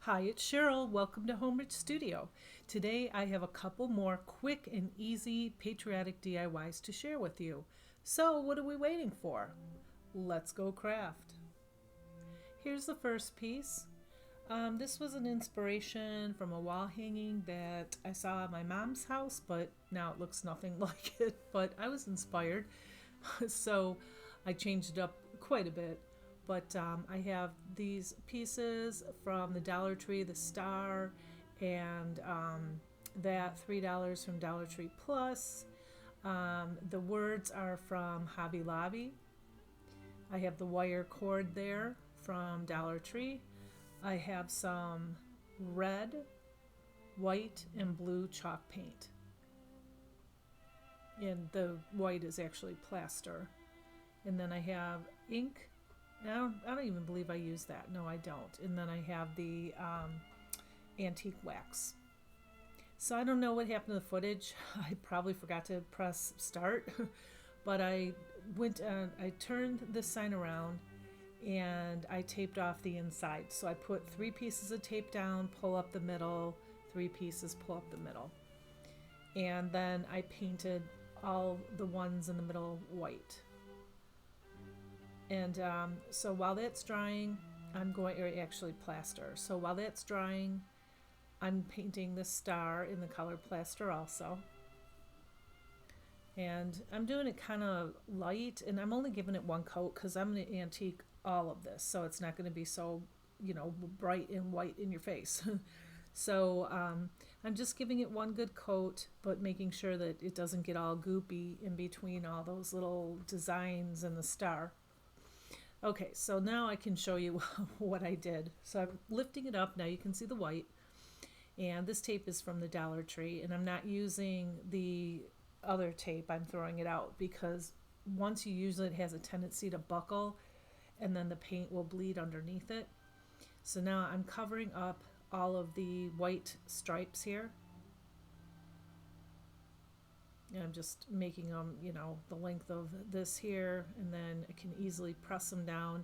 Hi, it's Cheryl. Welcome to Homebridge Studio. Today I have a couple more quick and easy patriotic DIYs to share with you. So what are we waiting for? Let's go craft. Here's the first piece. This was an inspiration from a wall hanging that I saw at my mom's house, but now it looks nothing like it. But I was inspired, so I changed it up quite a bit. But I have these pieces from the Dollar Tree, the star, and that $3 from Dollar Tree Plus. The words are from Hobby Lobby. I have the wire cord there from Dollar Tree. I have some red, white, and blue chalk paint. And the white is actually plaster. And then I have ink. I don't even believe I use that. No, I don't. And then I have the antique wax. So I don't know what happened to the footage. I probably forgot to press start. But I turned this sign around and I taped off the inside. So I put 3 pieces of tape down, pull up the middle, 3 pieces, pull up the middle. And then I painted all the ones in the middle white. And so while that's drying, or actually plaster. So while that's drying, I'm painting the star in the color plaster also. And I'm doing it kind of light, and I'm only giving it 1 coat because I'm going to antique all of this. So it's not going to be so, bright and white in your face. So I'm just giving it 1 good coat, but making sure that it doesn't get all goopy in between all those little designs and the star. Okay, so now I can show you what I did. So I'm lifting it up. Now you can see the white. And this tape is from the Dollar Tree. And I'm not using the other tape. I'm throwing it out because once you use it, it has a tendency to buckle. And then the paint will bleed underneath it. So now I'm covering up all of the white stripes here. And I'm just making them, the length of this here, and then I can easily press them down,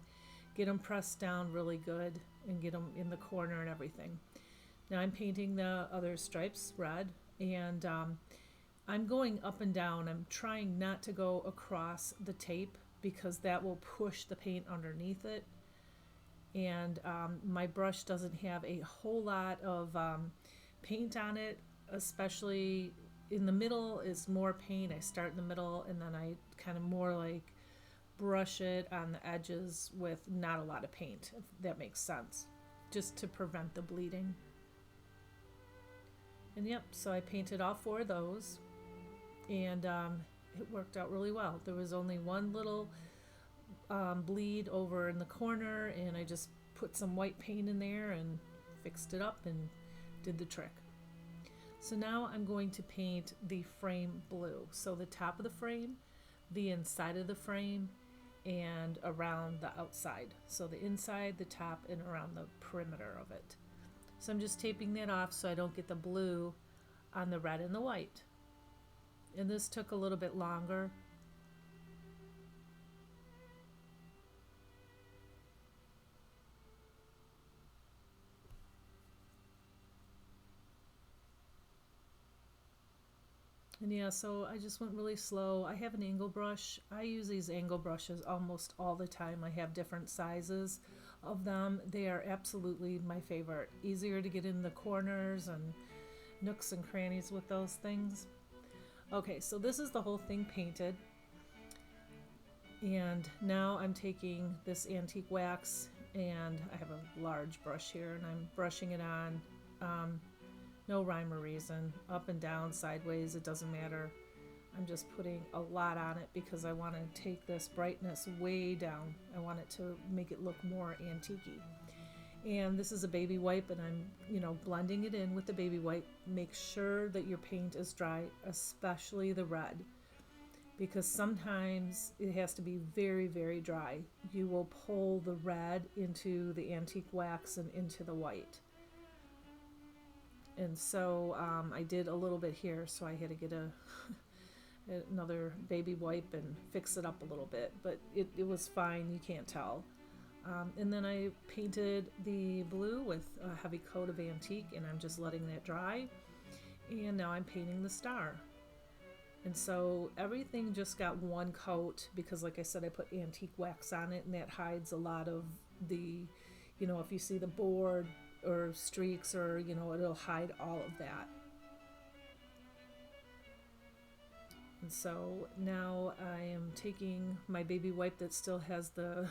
get them pressed down really good, and get them in the corner and everything. Now I'm painting the other stripes red, and I'm going up and down. I'm trying not to go across the tape because that will push the paint underneath it. And my brush doesn't have a whole lot of paint on it, especially in the middle is more paint. I start in the middle and then I kind of more like brush it on the edges with not a lot of paint, if that makes sense, just to prevent the bleeding. And yep, so I painted all 4 of those, and it worked out really well. There was only 1 little bleed over in the corner, and I just put some white paint in there and fixed it up and did the trick. So now I'm going to paint the frame blue. So the top of the frame, the inside of the frame, and around the outside. So the inside, the top, and around the perimeter of it. So I'm just taping that off so I don't get the blue on the red and the white. And this took a little bit longer. And yeah, so I just went really slow. I have an angle brush. I use these angle brushes almost all the time. I have different sizes of them. They are absolutely my favorite. Easier to get in the corners and nooks and crannies with those things. Okay, so this is the whole thing painted. And now I'm taking this antique wax, and I have a large brush here, and I'm brushing it on. No rhyme or reason, up and down, sideways, it doesn't matter. I'm just putting a lot on it because I want to take this brightness way down. I want it to make it look more antique-y. And this is a baby wipe, and I'm, blending it in with the baby wipe. Make sure that your paint is dry, especially the red, because sometimes it has to be very, very dry. You will pull the red into the antique wax and into the white. And so I did a little bit here, so I had to get another baby wipe and fix it up a little bit, but it was fine. You can't tell. And then I painted the blue with a heavy coat of antique, and I'm just letting that dry. And now I'm painting the star. And so everything just got one coat because, like I said, I put antique wax on it, and that hides a lot of the, if you see the board or streaks, or, it'll hide all of that. And so now I am taking my baby wipe that still has the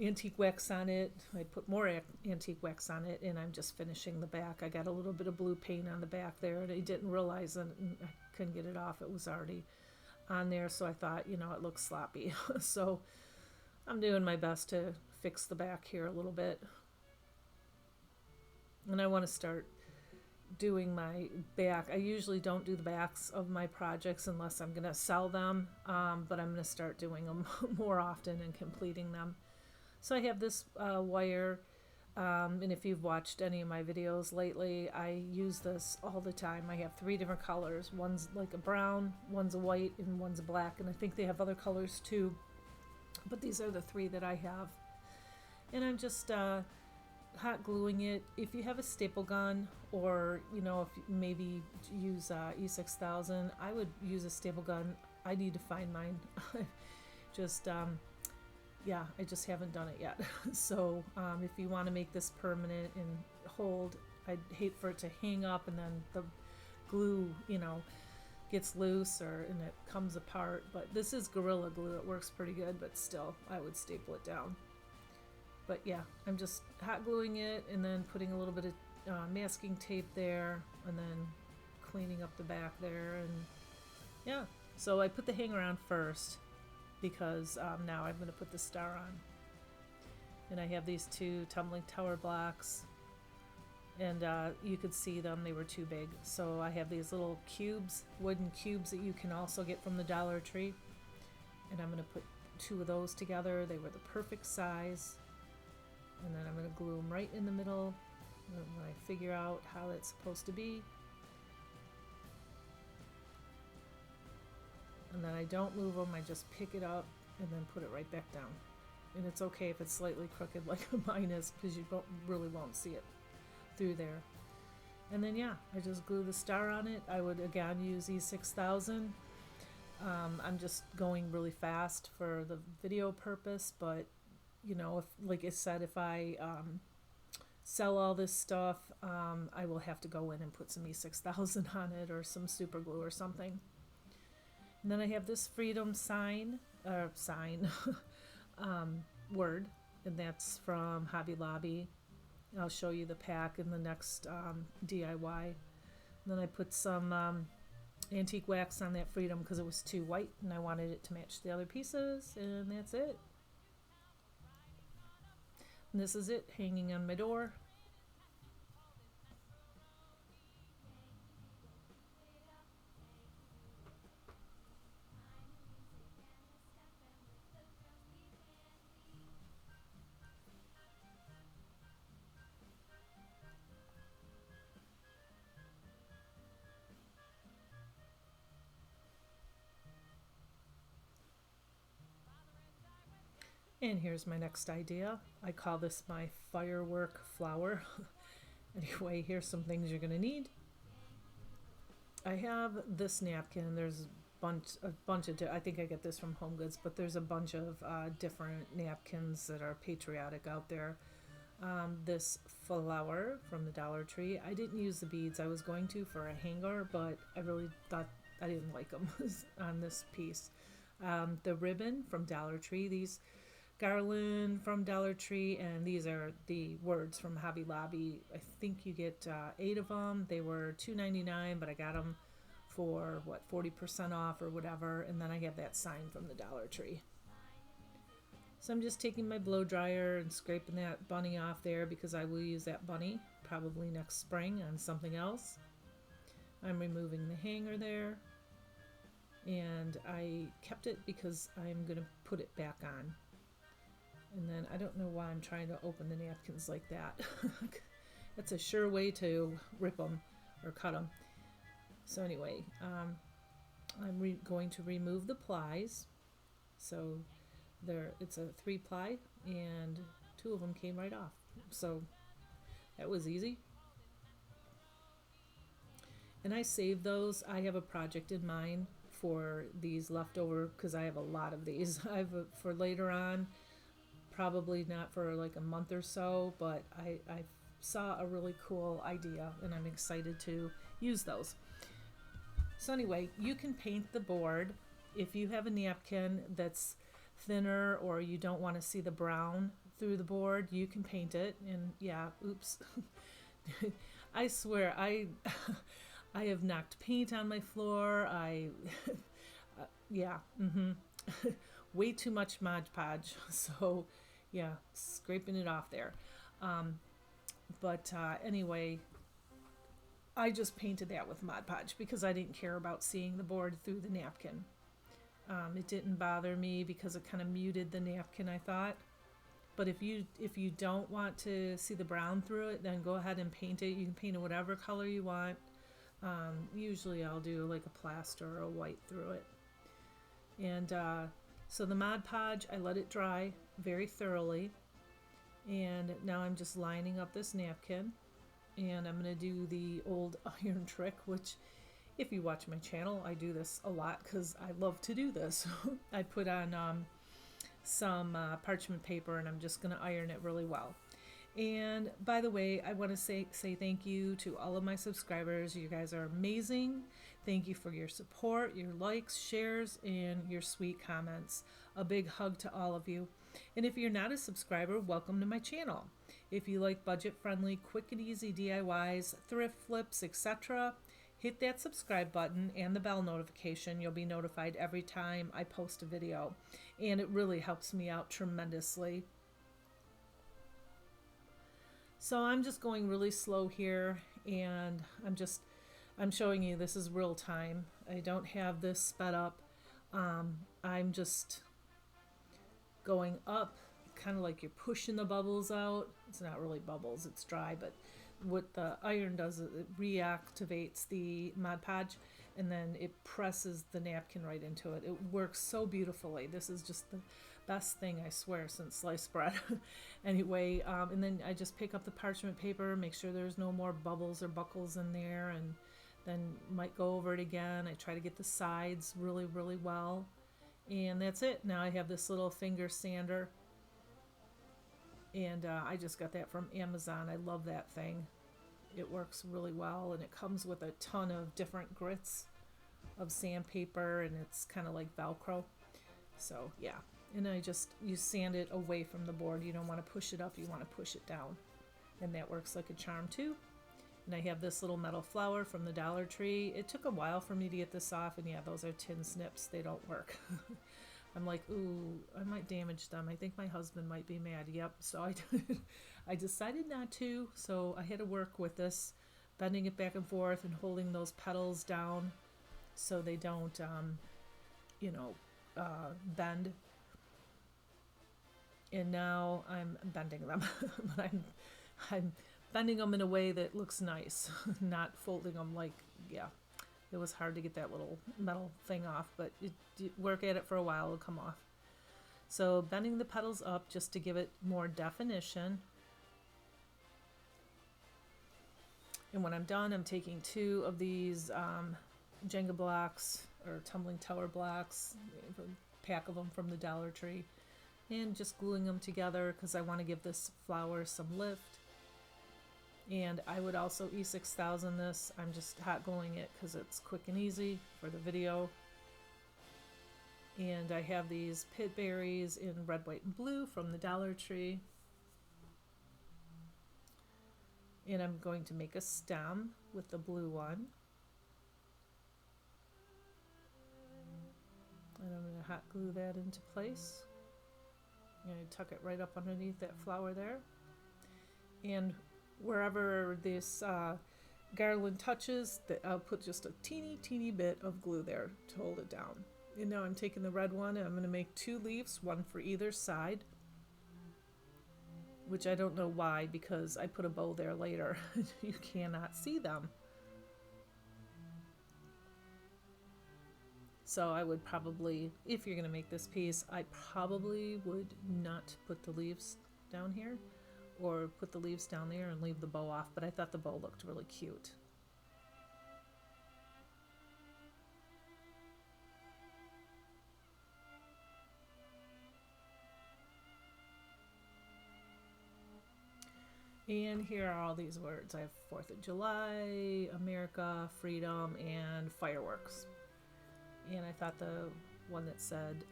antique wax on it. I put more antique wax on it, and I'm just finishing the back. I got a little bit of blue paint on the back there, and I didn't realize it, and I couldn't get it off. It was already on there, so I thought, it looks sloppy. So I'm doing my best to fix the back here a little bit. And I want to start doing my back. I usually don't do the backs of my projects unless I'm going to sell them, but I'm going to start doing them more often and completing them. So I have this wire, and if you've watched any of my videos lately, I use this all the time. I have 3 different colors. One's like a brown, one's a white, and one's a black, and I think they have other colors too, but these are the 3 that I have. And I'm just hot gluing it. If you have a staple gun, or if you maybe use E6000, I would use a staple gun. I need to find mine. just yeah, I just haven't done it yet. So if you want to make this permanent and hold, I'd hate for it to hang up and then the glue gets loose and it comes apart. But this is Gorilla Glue. It works pretty good, but still I would staple it down. But yeah, I'm just hot gluing it and then putting a little bit of masking tape there, and then cleaning up the back there. And yeah, so I put the hanger on first because now I'm going to put the star on. And I have these 2 tumbling tower blocks, and you could see them, they were too big. So I have these little cubes, wooden cubes, that you can also get from the Dollar Tree, and I'm going to put 2 of those together. They were the perfect size. And then I'm going to glue them right in the middle when I figure out how it's supposed to be. And then I don't move them, I just pick it up and then put it right back down. And it's okay if it's slightly crooked like mine is, because you really won't see it through there. And then yeah, I just glue the star on it. I would again use E6000. I'm just going really fast for the video purpose, but if, like I said, if I sell all this stuff, I will have to go in and put some E6000 on it, or some super glue or something. And then I have this freedom word, and that's from Hobby Lobby. I'll show you the pack in the next DIY. And then I put some antique wax on that freedom because it was too white and I wanted it to match the other pieces, and that's it. And this is it, hanging on my door. And here's my next idea. I call this my firework flower. Anyway, here's some things you're going to need. I have this napkin. There's a bunch of, I think I get this from Home Goods, but there's a bunch of different napkins that are patriotic out there. This flower from the Dollar Tree. I didn't use the beads. I was going to for a hanger, but I really thought I didn't like them on this piece. The ribbon from Dollar Tree. These garland from Dollar Tree, and these are the words from Hobby Lobby. I think you get 8 of them. They were $2.99, but I got them for 40% off or whatever. And then I have that sign from the Dollar Tree. So I'm just taking my blow dryer and scraping that bunny off there, because I will use that bunny probably next spring on something else. I'm removing the hanger there, and I kept it because I'm going to put it back on. And then I don't know why I'm trying to open the napkins like that. That's a sure way to rip them or cut them. So anyway, I'm going to remove the plies. So it's a 3-ply, and 2 of them came right off. So that was easy. And I saved those. I have a project in mind for these leftover, because I have a lot of these. For later on, probably not for like a month or so, but I saw a really cool idea and I'm excited to use those. So anyway, you can paint the board. If you have a napkin that's thinner or you don't want to see the brown through the board, you can paint it. And yeah, oops. I swear, I have knocked paint on my floor. Yeah, way too much Mod Podge. So yeah, scraping it off there. But anyway, I just painted that with Mod Podge because I didn't care about seeing the board through the napkin. It didn't bother me because it kind of muted the napkin, I thought. But if you don't want to see the brown through it, then go ahead and paint it. You can paint it whatever color you want. Usually I'll do like a plaster or a white through it. And so the Mod Podge, I let it dry very thoroughly. And now I'm just lining up this napkin. And I'm going to do the old iron trick, which if you watch my channel, I do this a lot because I love to do this. I put on some parchment paper and I'm just going to iron it really well. And by the way, I want to say thank you to all of my subscribers. You guys are amazing. Thank you for your support, your likes, shares, and your sweet comments. A big hug to all of you. And if you're not a subscriber, welcome to my channel. If you like budget-friendly, quick and easy DIYs, thrift flips, etc., hit that subscribe button and the bell notification. You'll be notified every time I post a video. And it really helps me out tremendously. So I'm just going really slow here, and I'm showing you this is real time. I don't have this sped up. I'm just going up, kind of like you're pushing the bubbles out. It's not really bubbles, it's dry, but what the iron does is it reactivates the Mod Podge and then it presses the napkin right into it. It works so beautifully. This is just the best thing, I swear, since sliced bread. Anyway, and then I just pick up the parchment paper, make sure there's no more bubbles or buckles in there, and then might go over it again. I try to get the sides really, really well. And that's it. Now I have this little finger sander. And I just got that from Amazon. I love that thing. It works really well, and it comes with a ton of different grits of sandpaper, and it's kind of like Velcro. So yeah, and you sand it away from the board. You don't want to push it up, you want to push it down. And that works like a charm too. And I have this little metal flower from the Dollar Tree. It took a while for me to get this off, and yeah, those are tin snips. They don't work. I'm like, ooh, I might damage them. I think my husband might be mad. Yep. So I decided not to. So I had to work with this, bending it back and forth and holding those petals down so they don't, bend. And now I'm bending them, but I'm bending them in a way that looks nice, not folding them like, yeah. It was hard to get that little metal thing off, but work at it for a while, it'll come off. So bending the petals up just to give it more definition. And when I'm done, I'm taking 2 of these Jenga blocks or tumbling tower blocks, a pack of them from the Dollar Tree, and just gluing them together because I want to give this flower some lift. And I would also E6000 this. I'm just hot gluing it because it's quick and easy for the video. And I have these pit berries in red, white, and blue from the Dollar Tree. And I'm going to make a stem with the blue one. And I'm going to hot glue that into place. And I tuck it right up underneath that flower there. And wherever this garland touches, I'll put just a teeny bit of glue there to hold it down. And now I'm taking the red one and I'm going to make 2 leaves, one for either side, which I don't know why, because I put a bow there later. You cannot see them. So I would probably, if you're going to make this piece, I probably would not put the leaves down here, or put the leaves down there and leave the bow off, but I thought the bow looked really cute. And here are all these words. I have 4th of July, America, freedom, and fireworks. And I thought the one that said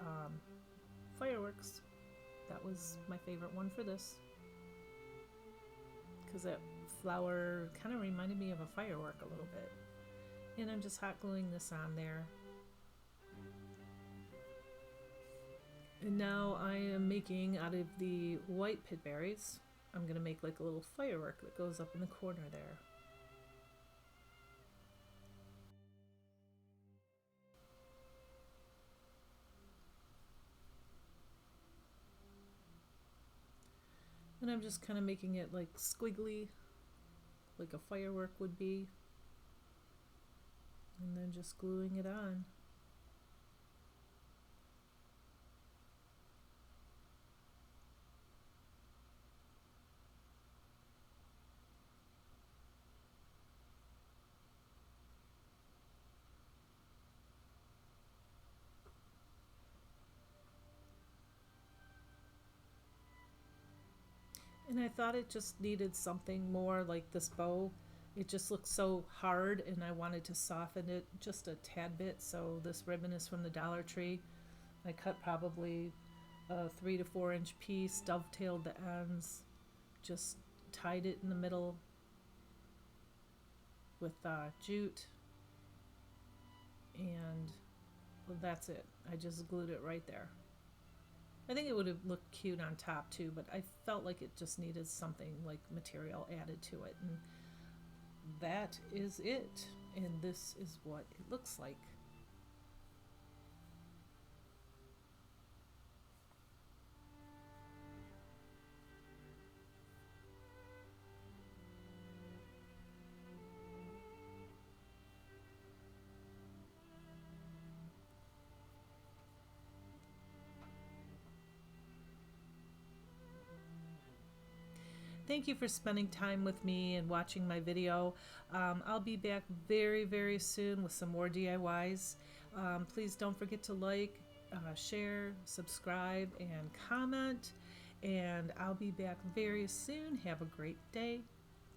fireworks, that was my favorite one for this. Because that flower kind of reminded me of a firework a little bit. And I'm just hot gluing this on there. And now I am making, out of the white pit berries, I'm going to make like a little firework that goes up in the corner there. And I'm just kind of making it like squiggly, like a firework would be. And then just gluing it on. And I thought it just needed something more like this bow. It just looks so hard, and I wanted to soften it just a tad bit. So this ribbon is from the Dollar Tree. I cut probably a 3 to 4 inch piece, dovetailed the ends, just tied it in the middle with jute, and well, that's it. I just glued it right there. I think it would have looked cute on top too, but I felt like it just needed something like material added to it. And that is it. And this is what it looks like. Thank you for spending time with me and watching my video. I'll be back very, very soon with some more DIYs. Please don't forget to like, share, subscribe, and comment. And I'll be back very soon. Have a great day.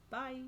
Bye.